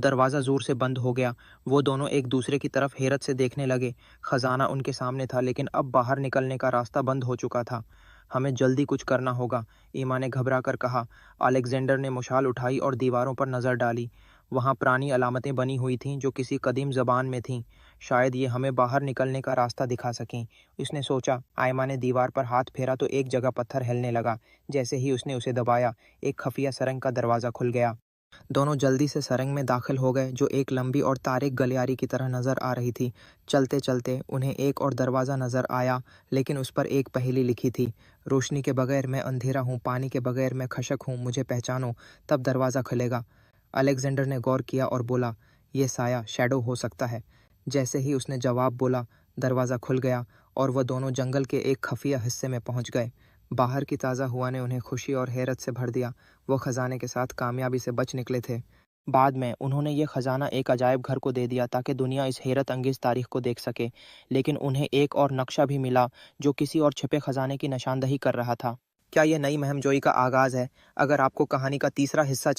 دروازہ زور سے بند ہو گیا۔ وہ دونوں ایک دوسرے کی طرف حیرت سے دیکھنے لگے۔ خزانہ ان کے سامنے تھا، لیکن اب باہر نکلنے کا راستہ بند ہو چکا تھا۔ ہمیں جلدی کچھ کرنا ہوگا، ایما نے گھبرا کر کہا۔ الیگزینڈر نے مشال اٹھائی اور دیواروں پر نظر ڈالی۔ وہاں پرانی علامتیں بنی ہوئی تھیں جو کسی قدیم زبان میں تھیں۔ شاید یہ ہمیں باہر نکلنے کا راستہ دکھا سکیں، اس نے سوچا۔ ایما نے دیوار پر ہاتھ پھیرا تو ایک جگہ پتھر ہلنے لگا۔ جیسے ہی اس نے اسے دبایا، ایک خفیہ سرنگ کا دروازہ کھل گیا۔ دونوں جلدی سے سرنگ میں داخل ہو گئے، جو ایک لمبی اور تاریک گلیاری کی طرح نظر آ رہی تھی۔ چلتے چلتے انہیں ایک اور دروازہ نظر آیا، لیکن اس پر ایک پہیلی لکھی تھی: روشنی کے بغیر میں اندھیرا ہوں، پانی کے بغیر میں خشک ہوں، مجھے پہچانو، تب دروازہ کھلے گا۔ الیگزینڈر نے غور کیا اور بولا، یہ سایہ، شیڈو ہو سکتا ہے۔ جیسے ہی اس نے جواب بولا، دروازہ کھل گیا اور وہ دونوں جنگل کے ایک خفیہ حصے میں پہنچ گئے۔ باہر کی تازہ ہوا نے انہیں خوشی اور حیرت سے بھر دیا۔ وہ خزانے کے ساتھ کامیابی سے بچ نکلے تھے۔ بعد میں انہوں نے یہ خزانہ ایک عجائب گھر کو دے دیا تاکہ دنیا اس حیرت انگیز تاریخ کو دیکھ سکے، لیکن انہیں ایک اور نقشہ بھی ملا جو کسی اور چھپے خزانے کی نشاندہی کر رہا تھا۔ کیا یہ نئی مہم جوئی کا آغاز ہے؟ اگر آپ کو کہانی کا تیسرا حصہ